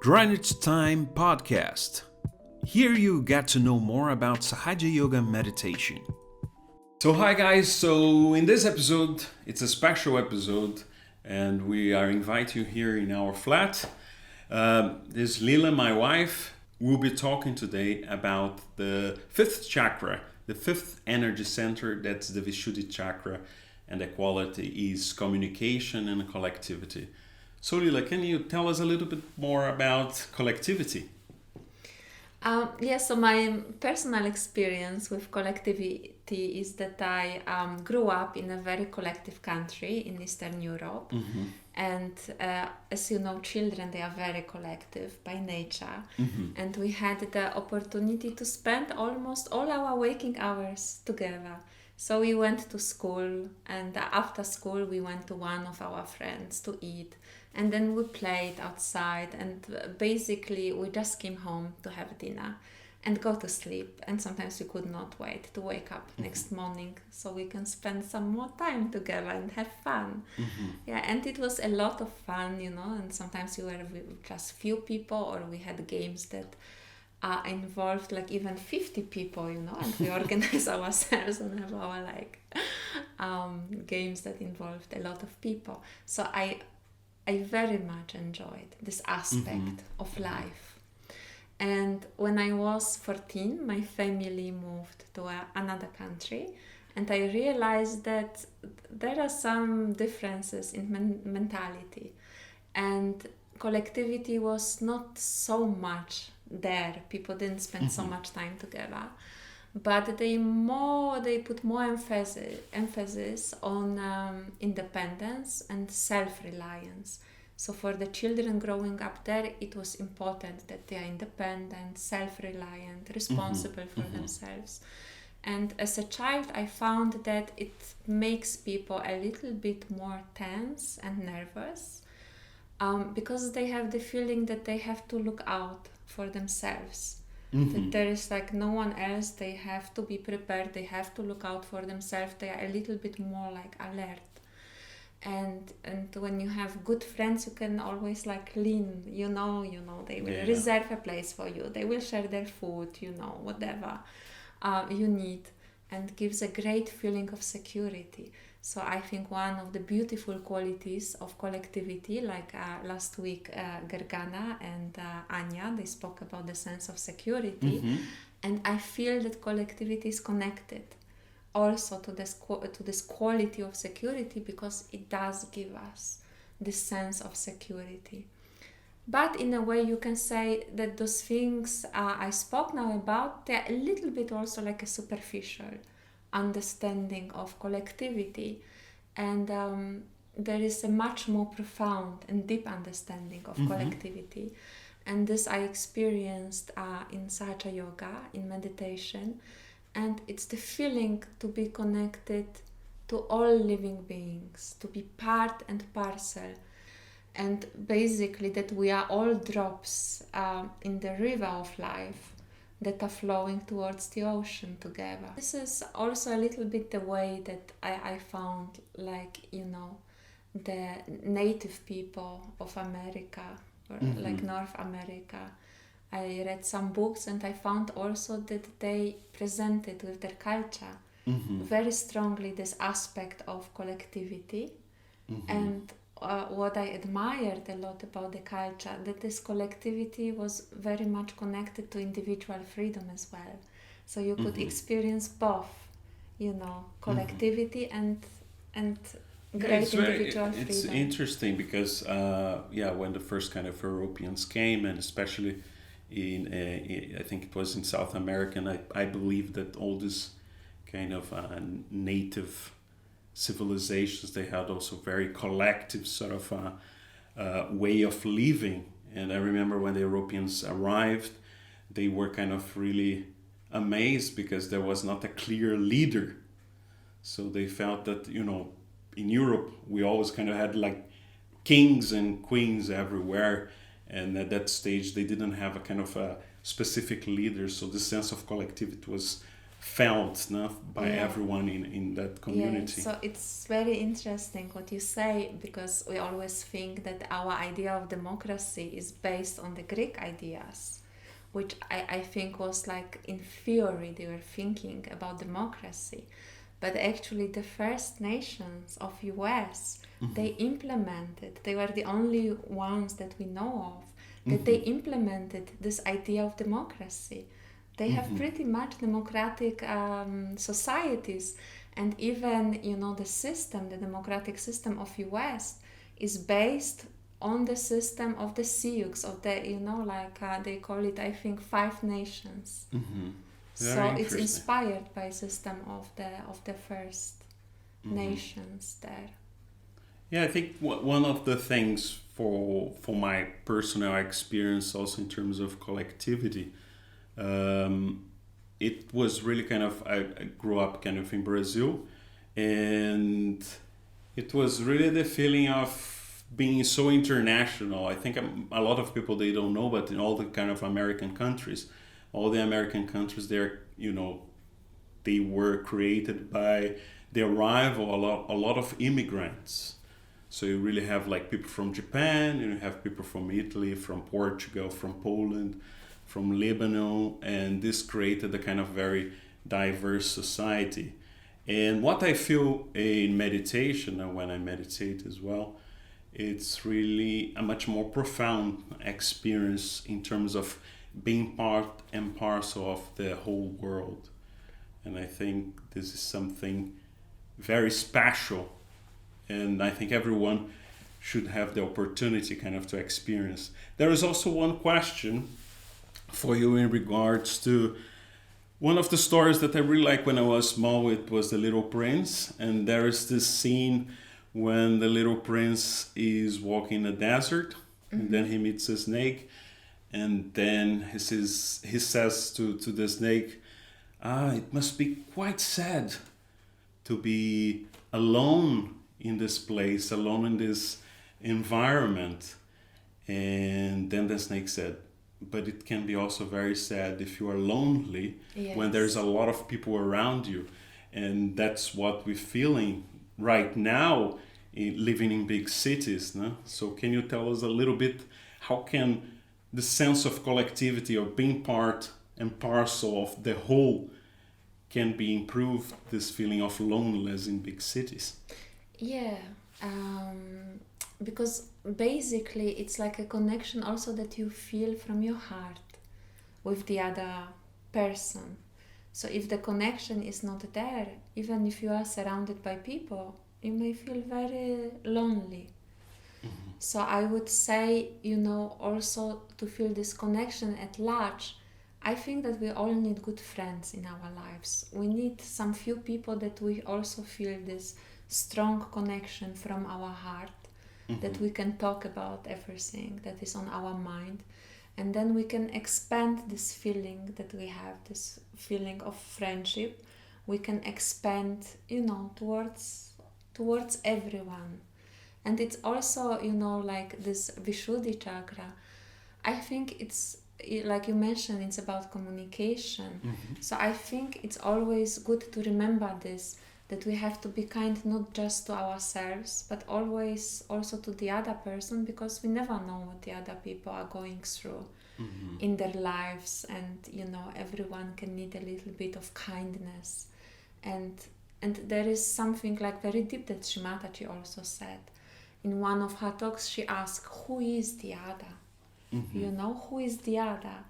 Greenwich Time Podcast. Here you get to know more about Sahaja Yoga meditation. So hi guys, so in this episode, it's a special episode and we are inviting you here in our flat. This is Leela, my wife. We'll be talking today about the fifth chakra, the fifth energy center, that's the Vishuddhi Chakra, and the quality is communication and collectivity. So Leela, can you tell us a little bit more about collectivity? So my personal experience with collectivity is that I grew up in a very collective country in Eastern Europe. Mm-hmm. And as you know, children, they are very collective by nature. Mm-hmm. And we had the opportunity to spend almost all our waking hours together. So we went to school, and after school we went to one of our friends to eat. And then we played outside, and basically we just came home to have dinner and go to sleep. And sometimes we could not wait to wake up next morning so we can spend some more time together and have fun. Mm-hmm. Yeah, and it was a lot of fun, and sometimes we were with just few people, or we had games that involved like even 50 people, and we organize ourselves and have our games that involved a lot of people. So I very much enjoyed this aspect of life. And when I was 14, my family moved to another country, and I realized that there are some differences in mentality, and collectivity was not so much there. People didn't spend so much time together, but they put more emphasis on independence and self-reliance. So for the children growing up there, it was important that they are independent, self-reliant, responsible for themselves. And as a child, I found that it makes people a little bit more tense and nervous, because they have the feeling that they have to look out for themselves. That there is no one else, they have to be prepared, they have to look out for themselves, they are a little bit more alert. And when you have good friends, you can always lean, they will reserve a place for you, they will share their food, whatever you need, and gives a great feeling of security. So I think one of the beautiful qualities of collectivity, last week Gergana and Anya, they spoke about the sense of security, and I feel that collectivity is connected also to this quality of security, because it does give us this sense of security. But in a way, you can say that those things I spoke now about, they're a little bit also like a superficial understanding of collectivity, and there is a much more profound and deep understanding of collectivity, and this I experienced in Sahaja Yoga, in meditation, and it's the feeling to be connected to all living beings, to be part and parcel, and basically that we are all drops in the river of life that are flowing towards the ocean together. This is also a little bit the way that I found, the native people of America, or North America. I read some books, and I found also that they presented with their culture very strongly this aspect of collectivity. And what I admired a lot about the culture, that this collectivity was very much connected to individual freedom as well. So you could experience both, collectivity and great individual freedom. It's interesting because, when the first kind of Europeans came, and especially in I think it was in South America, and I believe that all this kind of native civilizations, they had also very collective sort of way of living. And I remember when the Europeans arrived, they were kind of really amazed because there was not a clear leader. So they felt that, in Europe, we always kind of had kings and queens everywhere. And at that stage, they didn't have a kind of a specific leader. So the sense of collectivity was felt, no, by Yeah. everyone in that Yeah, community. so it's very interesting what you say, because we always think that our idea of democracy is based on the Greek ideas, which I think was like in theory they were thinking about democracy. But actually the First Nations of US, they implemented, they were the only ones that we know of, that they implemented this idea of democracy. They have pretty much democratic societies, and even the system, the democratic system of US, is based on the system of the Sioux, of the they call it, I think, 5 nations. Very So it's interesting. inspired by system of the First Nations there. Yeah, I think one of the things for my personal experience, also in terms of collectivity, it was really kind of, I grew up kind of in Brazil, and it was really the feeling of being so international. I think a lot of people, they don't know, but in all the kind of American countries, all the American countries, they're, they were created by the arrival a lot of immigrants. So you really have like people from Japan, you have people from Italy, from Portugal, from Poland, from Lebanon, and this created a kind of very diverse society. And what I feel in meditation, and when I meditate as well, it's really a much more profound experience in terms of being part and parcel of the whole world. And I think this is something very special, and I think everyone should have the opportunity kind of to experience. There is also one question for you in regards to one of the stories that I really like when I was small. It was The Little Prince, and there is this scene when the little prince is walking in the desert, and then he meets a snake, and then he says to the snake, it must be quite sad to be alone in this place, alone in this environment. And then the snake said, but it can be also very sad if you are lonely, when there's a lot of people around you. And that's what we're feeling right now, living in big cities. No? So can you tell us a little bit, how can the sense of collectivity, or being part and parcel of the whole, can be improved, this feeling of loneliness in big cities? Yeah, because basically it's like a connection also that you feel from your heart with the other person. So if the connection is not there, even if you are surrounded by people, you may feel very lonely. So I would say, also to feel this connection at large, I think that we all need good friends in our lives. We need some few people that we also feel this strong connection from our heart, that we can talk about everything that is on our mind. And then we can expand this feeling that we have, this feeling of friendship. We can expand, towards everyone. And it's also, like this Vishuddhi Chakra. I think it's, like you mentioned, it's about communication. So I think it's always good to remember this, that we have to be kind not just to ourselves, but always also to the other person, because we never know what the other people are going through in their lives. And, everyone can need a little bit of kindness. And there is something like very deep that Shimataji also said. In one of her talks, she asked, who is the other? Who is the other?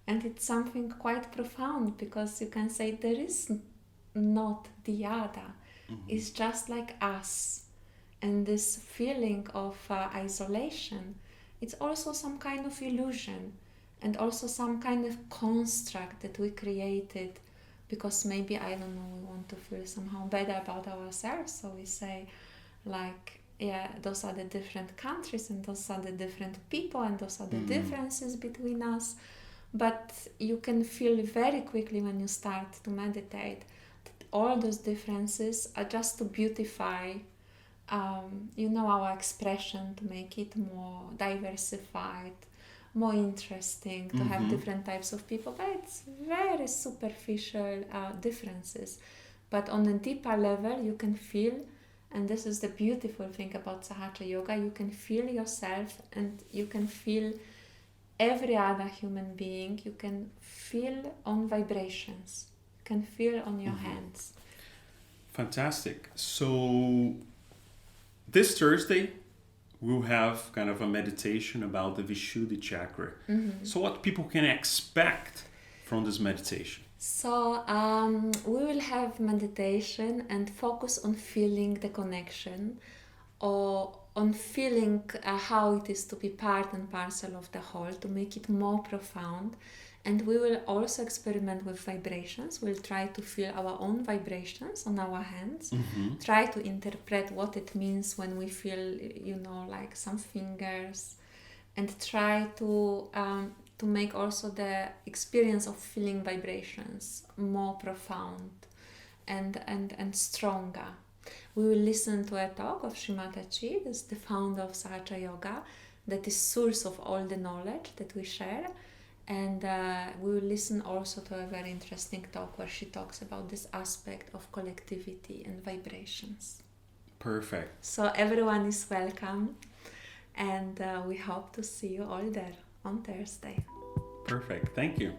And it's something quite profound, because you can say there is not the other. It's just like us. And this feeling of isolation, it's also some kind of illusion, and also some kind of construct that we created, because maybe, I don't know, we want to feel somehow better about ourselves. So we say, like, yeah, those are the different countries, and those are the different people, and those are the differences between us. But you can feel very quickly when you start to meditate that all those differences are just to beautify, our expression, to make it more diversified, more interesting to have different types of people, but it's very superficial differences. But on a deeper level, you can feel, and this is the beautiful thing about Sahaja Yoga, you can feel yourself and you can feel every other human being. You can feel on vibrations. You can feel on your hands. Fantastic. So this Thursday, we'll have kind of a meditation about the Vishuddhi Chakra. So what people can expect from this meditation? So we will have meditation and focus on feeling the connection, or on feeling how it is to be part and parcel of the whole, to make it more profound. And we will also experiment with vibrations. We'll try to feel our own vibrations on our hands, try to interpret what it means when we feel, like some fingers, and try to make also the experience of feeling vibrations more profound and stronger. We will listen to a talk of Shrimataji, that's the founder of Sahaja Yoga, that is source of all the knowledge that we share. And we will listen also to a very interesting talk where she talks about this aspect of collectivity and vibrations. Perfect. So everyone is welcome, and we hope to see you all there on Thursday. Perfect. Thank you.